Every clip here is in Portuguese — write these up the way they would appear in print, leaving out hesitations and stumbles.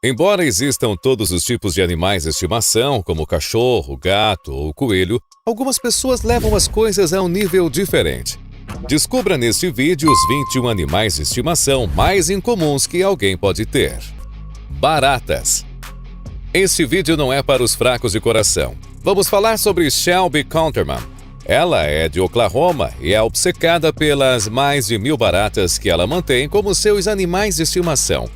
Embora existam todos os tipos de animais de estimação, como o cachorro, gato ou coelho, algumas pessoas levam as coisas a um nível diferente. Descubra neste vídeo os 21 animais de estimação mais incomuns que alguém pode ter. Baratas. Este vídeo não é para os fracos de coração. Vamos falar sobre Shelby Counterman. Ela é de Oklahoma e é obcecada pelas mais de 1000 baratas que ela mantém como seus animais de estimação.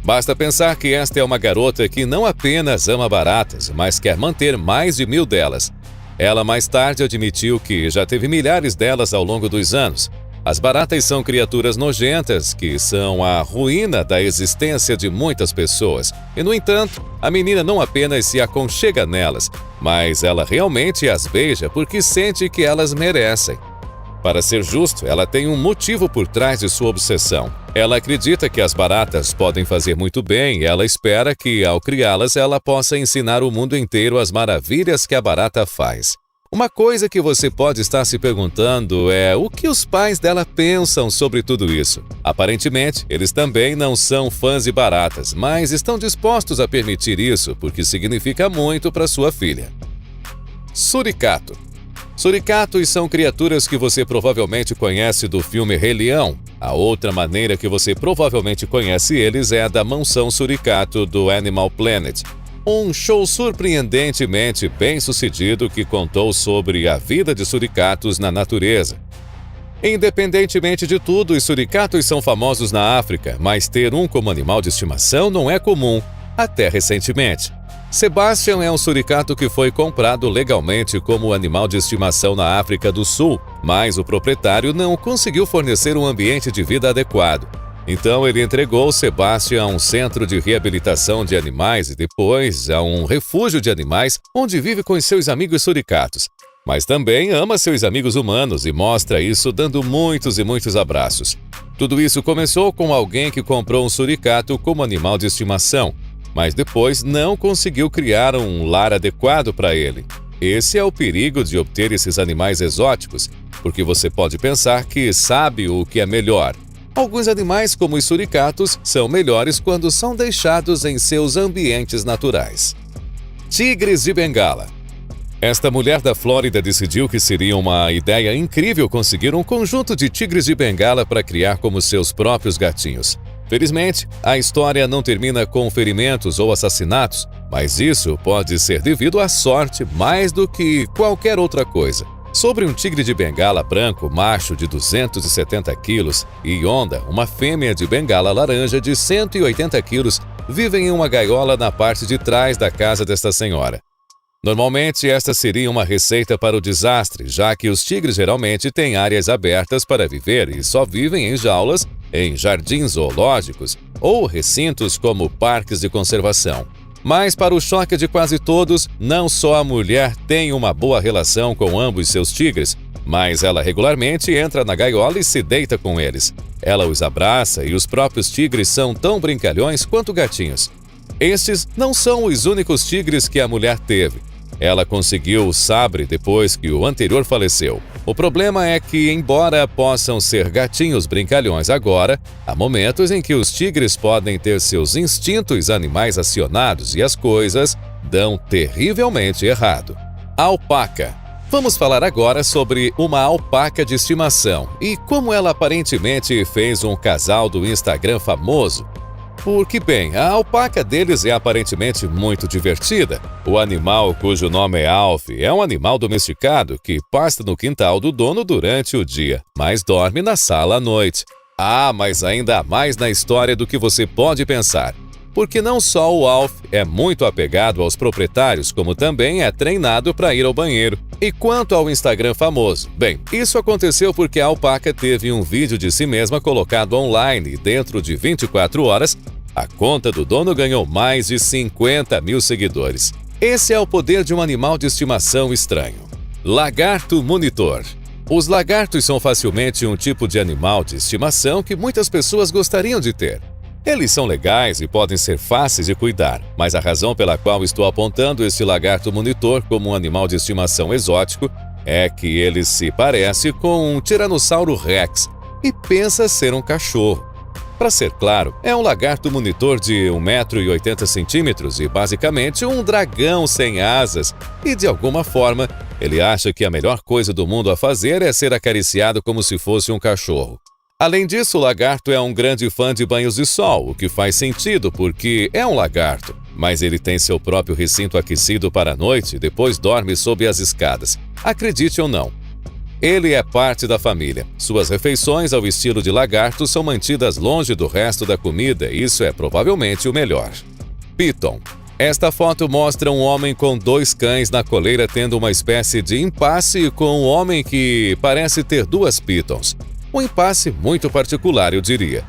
Basta pensar que esta é uma garota que não apenas ama baratas, mas quer manter mais de 1000 delas. Ela mais tarde admitiu que já teve milhares delas ao longo dos anos. As baratas são criaturas nojentas que são a ruína da existência de muitas pessoas. E, no entanto, a menina não apenas se aconchega nelas, mas ela realmente as beija porque sente que elas merecem. Para ser justo, ela tem um motivo por trás de sua obsessão. Ela acredita que as baratas podem fazer muito bem e ela espera que, ao criá-las, ela possa ensinar o mundo inteiro as maravilhas que a barata faz. Uma coisa que você pode estar se perguntando é o que os pais dela pensam sobre tudo isso. Aparentemente, eles também não são fãs de baratas, mas estão dispostos a permitir isso porque significa muito para sua filha. Suricato. Suricatos são criaturas que você provavelmente conhece do filme Rei Leão. A outra maneira que você provavelmente conhece eles é a da Mansão Suricato do Animal Planet, um show surpreendentemente bem-sucedido que contou sobre a vida de suricatos na natureza. Independentemente de tudo, os suricatos são famosos na África, mas ter um como animal de estimação não é comum, até recentemente. Sebastian é um suricato que foi comprado legalmente como animal de estimação na África do Sul, mas o proprietário não conseguiu fornecer um ambiente de vida adequado. Então ele entregou Sebastian a um centro de reabilitação de animais e depois a um refúgio de animais onde vive com seus amigos suricatos. Mas também ama seus amigos humanos e mostra isso dando muitos e muitos abraços. Tudo isso começou com alguém que comprou um suricato como animal de estimação, mas depois não conseguiu criar um lar adequado para ele. Esse é o perigo de obter esses animais exóticos, porque você pode pensar que sabe o que é melhor. Alguns animais, como os suricatos, são melhores quando são deixados em seus ambientes naturais. Tigres de Bengala. Esta mulher da Flórida decidiu que seria uma ideia incrível conseguir um conjunto de tigres de Bengala para criar como seus próprios gatinhos. Felizmente, a história não termina com ferimentos ou assassinatos, mas isso pode ser devido à sorte mais do que qualquer outra coisa. Sobre um tigre de Bengala branco, macho de 270 quilos, e Honda, uma fêmea de Bengala laranja de 180 quilos, vivem em uma gaiola na parte de trás da casa desta senhora. Normalmente, esta seria uma receita para o desastre, já que os tigres geralmente têm áreas abertas para viver e só vivem em jaulas, em jardins zoológicos ou recintos como parques de conservação. Mas, para o choque de quase todos, não só a mulher tem uma boa relação com ambos seus tigres, mas ela regularmente entra na gaiola e se deita com eles. Ela os abraça e os próprios tigres são tão brincalhões quanto gatinhos. Estes não são os únicos tigres que a mulher teve. Ela conseguiu o sabre depois que o anterior faleceu. O problema é que, embora possam ser gatinhos brincalhões agora, há momentos em que os tigres podem ter seus instintos animais acionados e as coisas dão terrivelmente errado. Alpaca. Vamos falar agora sobre uma alpaca de estimação e como ela aparentemente fez um casal do Instagram famoso. Porque, bem, a alpaca deles é aparentemente muito divertida. O animal, cujo nome é Alf, é um animal domesticado que pasta no quintal do dono durante o dia, mas dorme na sala à noite. Mas ainda há mais na história do que você pode pensar. Porque não só o Alf é muito apegado aos proprietários, como também é treinado para ir ao banheiro. E quanto ao Instagram famoso? Bem, isso aconteceu porque a alpaca teve um vídeo de si mesma colocado online e dentro de 24 horas, a conta do dono ganhou mais de 50 mil seguidores. Esse é o poder de um animal de estimação estranho. Lagarto monitor. Os lagartos são facilmente um tipo de animal de estimação que muitas pessoas gostariam de ter. Eles são legais e podem ser fáceis de cuidar, mas a razão pela qual estou apontando este lagarto monitor como um animal de estimação exótico é que ele se parece com um Tiranossauro Rex e pensa ser um cachorro. Para ser claro, é um lagarto monitor de 1,80 m e basicamente um dragão sem asas. E de alguma forma, ele acha que a melhor coisa do mundo a fazer é ser acariciado como se fosse um cachorro. Além disso, o lagarto é um grande fã de banhos de sol, o que faz sentido porque é um lagarto. Mas ele tem seu próprio recinto aquecido para a noite e depois dorme sob as escadas. Acredite ou não. Ele é parte da família. Suas refeições ao estilo de lagarto são mantidas longe do resto da comida e isso é provavelmente o melhor. Piton. Esta foto mostra um homem com 2 cães na coleira tendo uma espécie de impasse com um homem que parece ter 2 pitons. Um impasse muito particular, eu diria.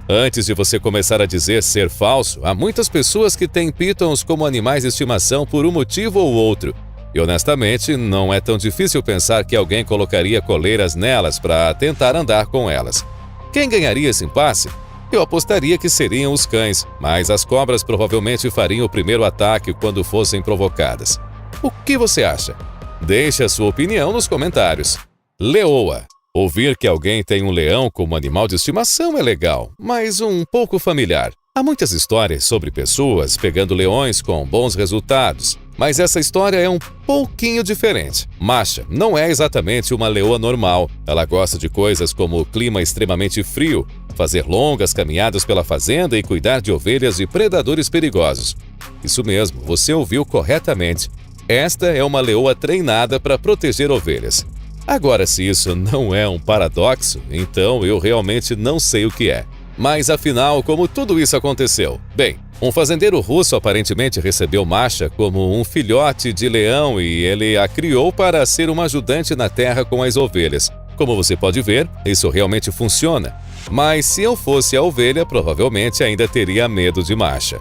Antes de você começar a dizer ser falso, há muitas pessoas que têm pitons como animais de estimação por um motivo ou outro. E honestamente, não é tão difícil pensar que alguém colocaria coleiras nelas para tentar andar com elas. Quem ganharia esse impasse? Eu apostaria que seriam os cães, mas as cobras provavelmente fariam o primeiro ataque quando fossem provocadas. O que você acha? Deixe a sua opinião nos comentários. Leoa. Ouvir que alguém tem um leão como animal de estimação é legal, mas um pouco familiar. Há muitas histórias sobre pessoas pegando leões com bons resultados, mas essa história é um pouquinho diferente. Masha não é exatamente uma leoa normal. Ela gosta de coisas como clima extremamente frio, fazer longas caminhadas pela fazenda e cuidar de ovelhas e predadores perigosos. Isso mesmo, você ouviu corretamente. Esta é uma leoa treinada para proteger ovelhas. Agora, se isso não é um paradoxo, então eu realmente não sei o que é. Mas afinal, como tudo isso aconteceu? Bem, um fazendeiro russo aparentemente recebeu Masha como um filhote de leão e ele a criou para ser uma ajudante na terra com as ovelhas. Como você pode ver, isso realmente funciona. Mas se eu fosse a ovelha, provavelmente ainda teria medo de Masha.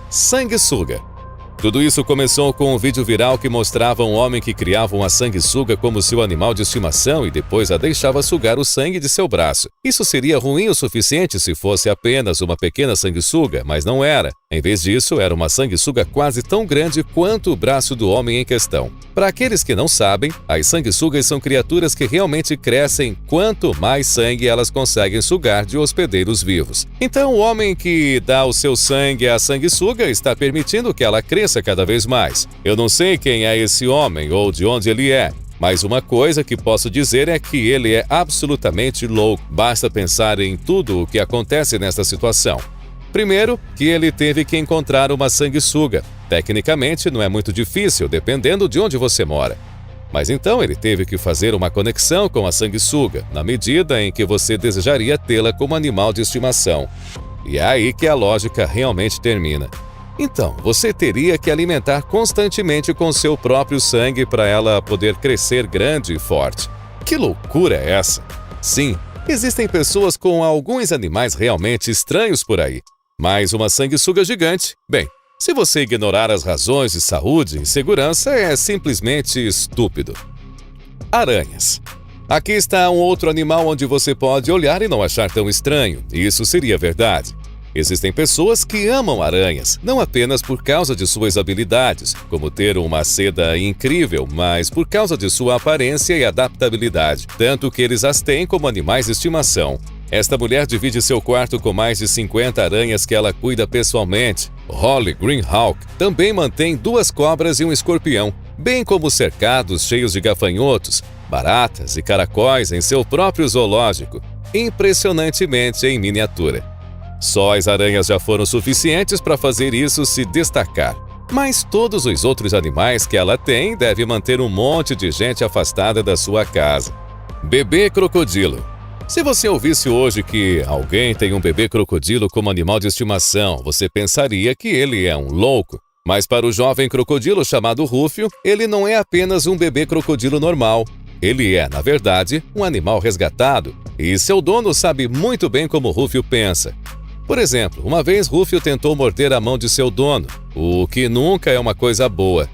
Sanguessuga. Tudo isso começou com um vídeo viral que mostrava um homem que criava uma sanguessuga como seu animal de estimação e depois a deixava sugar o sangue de seu braço. Isso seria ruim o suficiente se fosse apenas uma pequena sanguessuga, mas não era. Em vez disso, era uma sanguessuga quase tão grande quanto o braço do homem em questão. Para aqueles que não sabem, as sanguessugas são criaturas que realmente crescem quanto mais sangue elas conseguem sugar de hospedeiros vivos. Então, o homem que dá o seu sangue à sanguessuga está permitindo que ela cresça cada vez mais. Eu não sei quem é esse homem ou de onde ele é, mas uma coisa que posso dizer é que ele é absolutamente louco. Basta pensar em tudo o que acontece nesta situação. Primeiro, que ele teve que encontrar uma sanguessuga. Tecnicamente, não é muito difícil, dependendo de onde você mora. Mas então ele teve que fazer uma conexão com a sanguessuga, na medida em que você desejaria tê-la como animal de estimação. E é aí que a lógica realmente termina. Então, você teria que alimentar constantemente com seu próprio sangue para ela poder crescer grande e forte. Que loucura é essa? Sim, existem pessoas com alguns animais realmente estranhos por aí. Mas uma sanguessuga gigante? Bem, se você ignorar as razões de saúde e segurança, é simplesmente estúpido. Aranhas. Aqui está um outro animal onde você pode olhar e não achar tão estranho. Isso seria verdade. Existem pessoas que amam aranhas, não apenas por causa de suas habilidades, como ter uma seda incrível, mas por causa de sua aparência e adaptabilidade, tanto que eles as têm como animais de estimação. Esta mulher divide seu quarto com mais de 50 aranhas que ela cuida pessoalmente. Holly Greenhawk também mantém 2 cobras e um escorpião, bem como cercados cheios de gafanhotos, baratas e caracóis em seu próprio zoológico, impressionantemente em miniatura. Só as aranhas já foram suficientes para fazer isso se destacar. Mas todos os outros animais que ela tem devem manter um monte de gente afastada da sua casa. Bebê crocodilo. Se você ouvisse hoje que alguém tem um bebê crocodilo como animal de estimação, você pensaria que ele é um louco. Mas para o jovem crocodilo chamado Rúfio, ele não é apenas um bebê crocodilo normal. Ele é, na verdade, um animal resgatado. E seu dono sabe muito bem como Rúfio pensa. Por exemplo, uma vez Rúfio tentou morder a mão de seu dono, o que nunca é uma coisa boa.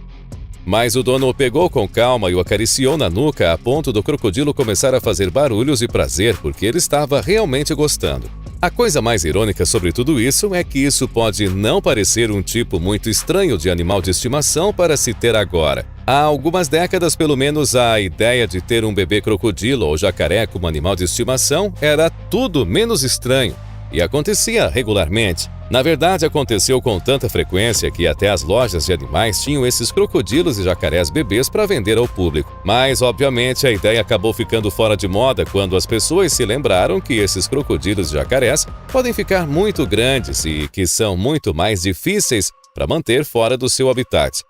Mas o dono o pegou com calma e o acariciou na nuca a ponto do crocodilo começar a fazer barulhos de prazer porque ele estava realmente gostando. A coisa mais irônica sobre tudo isso é que isso pode não parecer um tipo muito estranho de animal de estimação para se ter agora. Há algumas décadas, pelo menos, a ideia de ter um bebê crocodilo ou jacaré como animal de estimação era tudo menos estranho. e acontecia regularmente. Na verdade, aconteceu com tanta frequência que até as lojas de animais tinham esses crocodilos e jacarés bebês para vender ao público. Mas, obviamente, a ideia acabou ficando fora de moda quando as pessoas se lembraram que esses crocodilos e jacarés podem ficar muito grandes e que são muito mais difíceis para manter fora do seu habitat.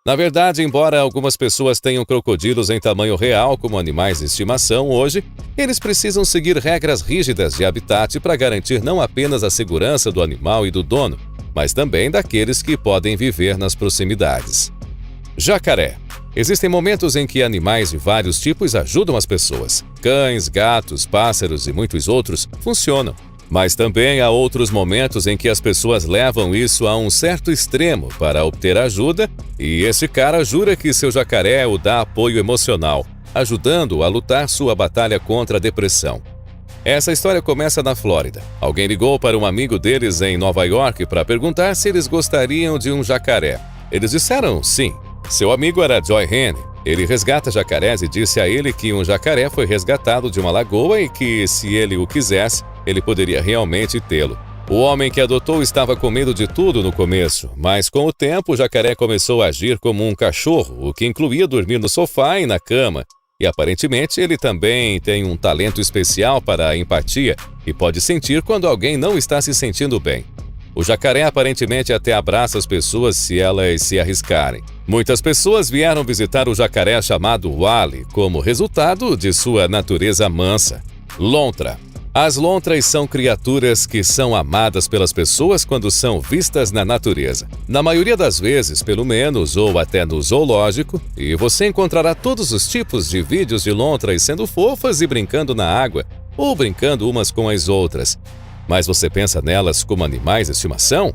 Na verdade, embora algumas pessoas tenham crocodilos em tamanho real como animais de estimação hoje, eles precisam seguir regras rígidas de habitat para garantir não apenas a segurança do animal e do dono, mas também daqueles que podem viver nas proximidades. Jacaré. Existem momentos em que animais de vários tipos ajudam as pessoas. Cães, gatos, pássaros e muitos outros funcionam. Mas também há outros momentos em que as pessoas levam isso a um certo extremo para obter ajuda, e esse cara jura que seu jacaré o dá apoio emocional, ajudando-o a lutar sua batalha contra a depressão. Essa história começa na Flórida. Alguém ligou para um amigo deles em Nova York para perguntar se eles gostariam de um jacaré. Eles disseram sim. Seu amigo era Joy Henry. Ele resgata jacarés e disse a ele que um jacaré foi resgatado de uma lagoa e que, se ele o quisesse, ele poderia realmente tê-lo. O homem que adotou estava com medo de tudo no começo, mas com o tempo o jacaré começou a agir como um cachorro, o que incluía dormir no sofá e na cama. E aparentemente ele também tem um talento especial para a empatia e pode sentir quando alguém não está se sentindo bem. O jacaré aparentemente até abraça as pessoas se elas se arriscarem. Muitas pessoas vieram visitar o jacaré chamado Wally como resultado de sua natureza mansa. Lontra. As lontras são criaturas que são amadas pelas pessoas quando são vistas na natureza. Na maioria das vezes, pelo menos, ou até no zoológico, e você encontrará todos os tipos de vídeos de lontras sendo fofas e brincando na água, ou brincando umas com as outras. Mas você pensa nelas como animais de estimação?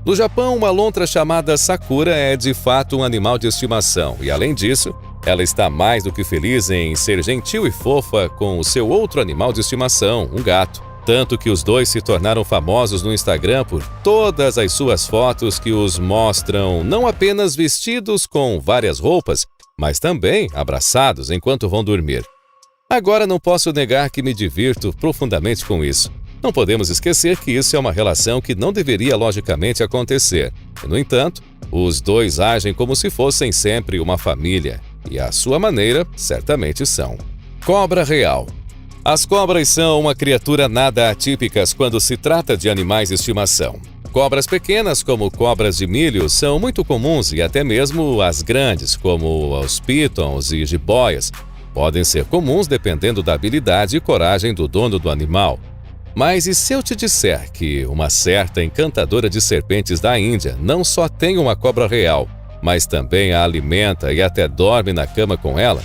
No Japão, uma lontra chamada Sakura é de fato um animal de estimação, e além disso, ela está mais do que feliz em ser gentil e fofa com o seu outro animal de estimação, um gato. Tanto que os dois se tornaram famosos no Instagram por todas as suas fotos que os mostram não apenas vestidos com várias roupas, mas também abraçados enquanto vão dormir. Agora não posso negar que me divirto profundamente com isso. Não podemos esquecer que isso é uma relação que não deveria logicamente acontecer. E, no entanto, os dois agem como se fossem sempre uma família. E, à sua maneira, certamente são. Cobra real. As cobras são uma criatura nada atípicas quando se trata de animais de estimação. Cobras pequenas, como cobras de milho, são muito comuns e até mesmo as grandes, como os pitons e jiboias, podem ser comuns dependendo da habilidade e coragem do dono do animal. Mas e se eu te disser que uma certa encantadora de serpentes da Índia não só tem uma cobra real, mas também a alimenta e até dorme na cama com ela?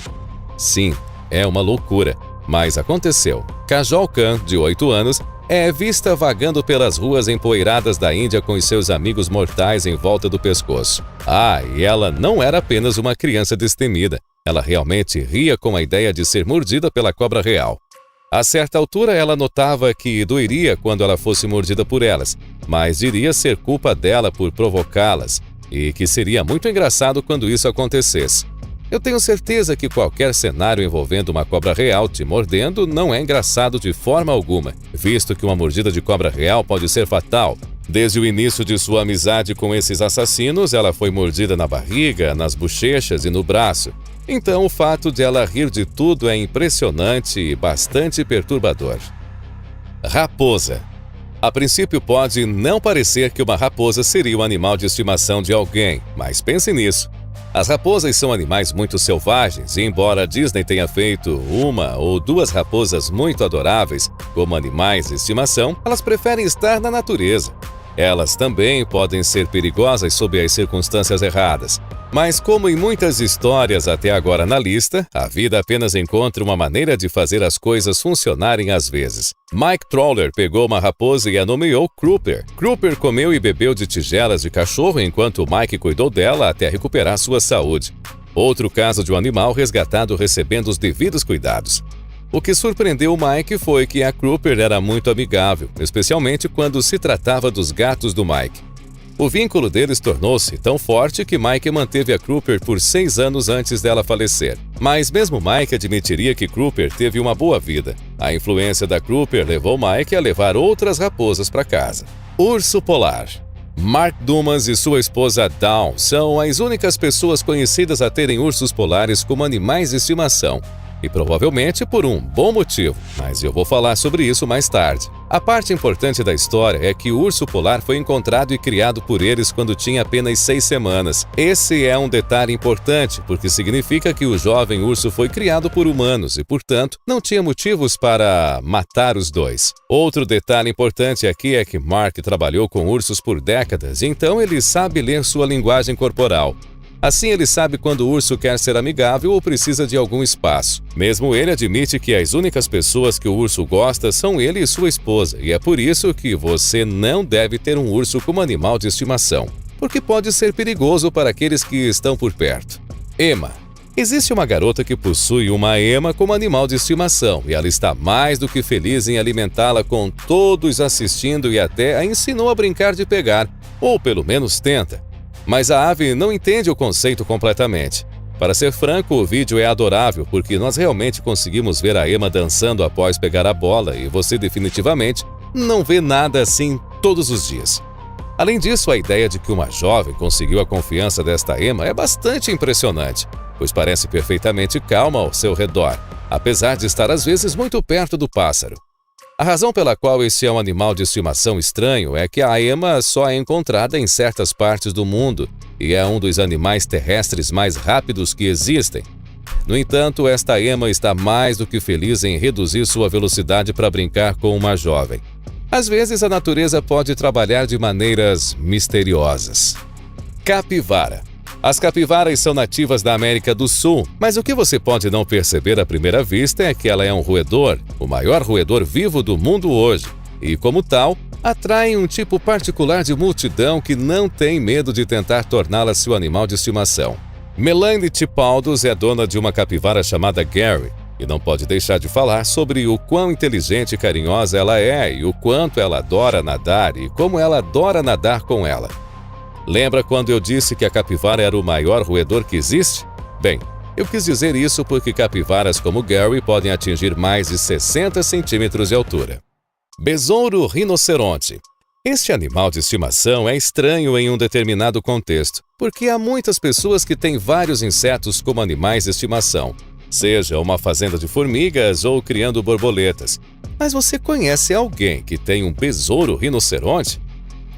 Sim, é uma loucura, mas aconteceu. Kajol Khan, de 8 anos, é vista vagando pelas ruas empoeiradas da Índia com os seus amigos mortais em volta do pescoço. E ela não era apenas uma criança destemida. Ela realmente ria com a ideia de ser mordida pela cobra real. A certa altura, ela notava que doeria quando ela fosse mordida por elas, mas diria ser culpa dela por provocá-las, e que seria muito engraçado quando isso acontecesse. Eu tenho certeza que qualquer cenário envolvendo uma cobra real te mordendo não é engraçado de forma alguma, visto que uma mordida de cobra real pode ser fatal. Desde o início de sua amizade com esses assassinos, ela foi mordida na barriga, nas bochechas e no braço. Então, o fato de ela rir de tudo é impressionante e bastante perturbador. Raposa. A princípio pode não parecer que uma raposa seria o animal de estimação de alguém, mas pense nisso. As raposas são animais muito selvagens e, embora a Disney tenha feito uma ou duas raposas muito adoráveis como animais de estimação, elas preferem estar na natureza. Elas também podem ser perigosas sob as circunstâncias erradas. Mas, como em muitas histórias até agora na lista, a vida apenas encontra uma maneira de fazer as coisas funcionarem às vezes. Mike Troller pegou uma raposa e a nomeou Crooper. Crooper comeu e bebeu de tigelas de cachorro enquanto Mike cuidou dela até recuperar sua saúde. Outro caso de um animal resgatado recebendo os devidos cuidados. O que surpreendeu o Mike foi que a Crooper era muito amigável, especialmente quando se tratava dos gatos do Mike. O vínculo deles tornou-se tão forte que Mike manteve a Crooper por 6 anos antes dela falecer. Mas mesmo Mike admitiria que Crooper teve uma boa vida. A influência da Cooper levou Mike a levar outras raposas para casa. Urso polar. Mark Dumas e sua esposa Dawn são as únicas pessoas conhecidas a terem ursos polares como animais de estimação. E provavelmente por um bom motivo, mas eu vou falar sobre isso mais tarde. A parte importante da história é que o urso polar foi encontrado e criado por eles quando tinha apenas 6 semanas. Esse é um detalhe importante, porque significa que o jovem urso foi criado por humanos e, portanto, não tinha motivos para matar os dois. Outro detalhe importante aqui é que Mark trabalhou com ursos por décadas, então ele sabe ler sua linguagem corporal. Assim, ele sabe quando o urso quer ser amigável ou precisa de algum espaço. Mesmo ele admite que as únicas pessoas que o urso gosta são ele e sua esposa, e é por isso que você não deve ter um urso como animal de estimação, porque pode ser perigoso para aqueles que estão por perto. Emma. Existe uma garota que possui uma ema como animal de estimação, e ela está mais do que feliz em alimentá-la com todos assistindo e até a ensinou a brincar de pegar, ou pelo menos tenta. Mas a ave não entende o conceito completamente. Para ser franco, o vídeo é adorável porque nós realmente conseguimos ver a Emma dançando após pegar a bola e você definitivamente não vê nada assim todos os dias. Além disso, a ideia de que uma jovem conseguiu a confiança desta Emma é bastante impressionante, pois parece perfeitamente calma ao seu redor, apesar de estar às vezes muito perto do pássaro. A razão pela qual esse é um animal de estimação estranho é que a ema só é encontrada em certas partes do mundo e é um dos animais terrestres mais rápidos que existem. No entanto, esta ema está mais do que feliz em reduzir sua velocidade para brincar com uma jovem. Às vezes, a natureza pode trabalhar de maneiras misteriosas. Capivara. As capivaras são nativas da América do Sul, mas o que você pode não perceber à primeira vista é que ela é um roedor, o maior roedor vivo do mundo hoje, e como tal, atraem um tipo particular de multidão que não tem medo de tentar torná-la seu animal de estimação. Melanie Tipaldos é dona de uma capivara chamada Gary, e não pode deixar de falar sobre o quão inteligente e carinhosa ela é e o quanto ela adora nadar e como ela adora nadar com ela. Lembra quando eu disse que a capivara era o maior roedor que existe? Bem, eu quis dizer isso porque capivaras como Gary podem atingir mais de 60 centímetros de altura. Besouro rinoceronte. Este animal de estimação é estranho em um determinado contexto, porque há muitas pessoas que têm vários insetos como animais de estimação, seja uma fazenda de formigas ou criando borboletas. Mas você conhece alguém que tem um besouro rinoceronte?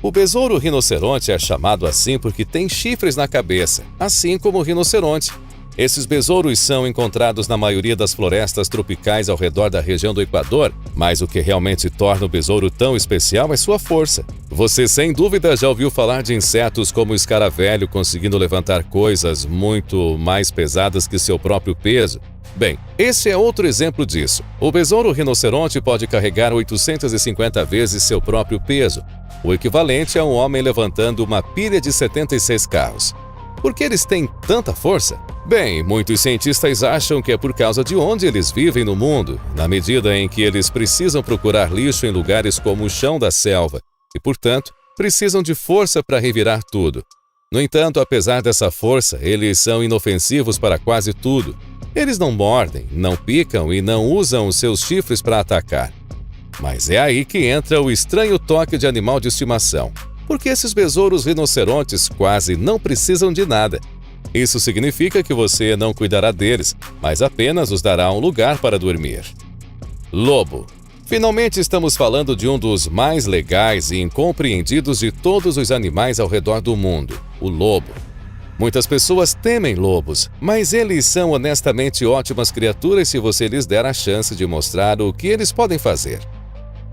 O besouro rinoceronte é chamado assim porque tem chifres na cabeça, assim como o rinoceronte. Esses besouros são encontrados na maioria das florestas tropicais ao redor da região do Equador, mas o que realmente torna o besouro tão especial é sua força. Você sem dúvida já ouviu falar de insetos como o escaravelho conseguindo levantar coisas muito mais pesadas que seu próprio peso. Bem, esse é outro exemplo disso. O besouro rinoceronte pode carregar 850 vezes seu próprio peso, o equivalente a um homem levantando uma pilha de 76 carros. Por que eles têm tanta força? Bem, muitos cientistas acham que é por causa de onde eles vivem no mundo, na medida em que eles precisam procurar lixo em lugares como o chão da selva e, portanto, precisam de força para revirar tudo. No entanto, apesar dessa força, eles são inofensivos para quase tudo. Eles não mordem, não picam e não usam os seus chifres para atacar. Mas é aí que entra o estranho toque de animal de estimação, porque esses besouros rinocerontes quase não precisam de nada. Isso significa que você não cuidará deles, mas apenas os dará um lugar para dormir. Lobo. Finalmente estamos falando de um dos mais legais e incompreendidos de todos os animais ao redor do mundo, o lobo. Muitas pessoas temem lobos, mas eles são honestamente ótimas criaturas se você lhes der a chance de mostrar o que eles podem fazer.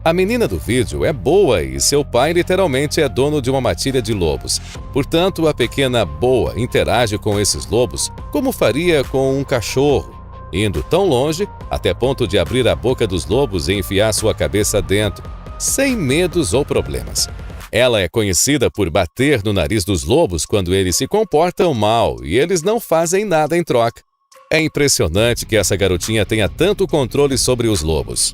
A menina do vídeo é boa e seu pai literalmente é dono de uma matilha de lobos. Portanto, a pequena Boa interage com esses lobos como faria com um cachorro, indo tão longe até ponto de abrir a boca dos lobos e enfiar sua cabeça dentro, sem medos ou problemas. Ela é conhecida por bater no nariz dos lobos quando eles se comportam mal e eles não fazem nada em troca. É impressionante que essa garotinha tenha tanto controle sobre os lobos.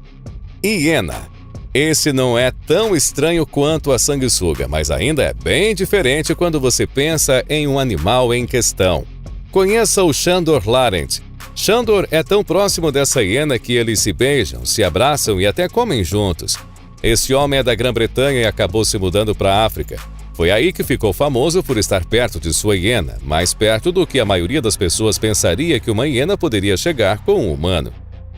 Hiena. Esse não é tão estranho quanto a sanguessuga, mas ainda é bem diferente quando você pensa em um animal em questão. Conheça o Shandor Larent. Shandor é tão próximo dessa hiena que eles se beijam, se abraçam e até comem juntos. Esse homem é da Grã-Bretanha e acabou se mudando para a África. Foi aí que ficou famoso por estar perto de sua hiena, mais perto do que a maioria das pessoas pensaria que uma hiena poderia chegar com um humano.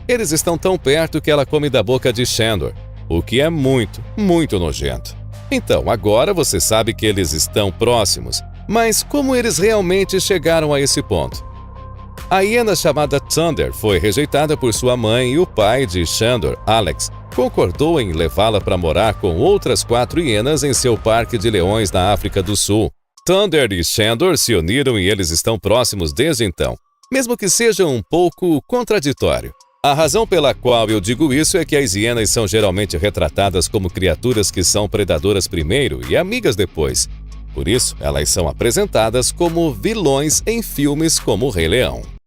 Eles estão tão perto que ela come da boca de Shandor, o que é muito, muito nojento. Então, agora você sabe que eles estão próximos, mas como eles realmente chegaram a esse ponto? A hiena chamada Thunder foi rejeitada por sua mãe e o pai de Shandor, Alex, concordou em levá-la para morar com outras 4 hienas em seu parque de leões na África do Sul. Thunder e Shandor se uniram e eles estão próximos desde então, mesmo que seja um pouco contraditório. A razão pela qual eu digo isso é que as hienas são geralmente retratadas como criaturas que são predadoras primeiro e amigas depois. Por isso, elas são apresentadas como vilões em filmes como O Rei Leão.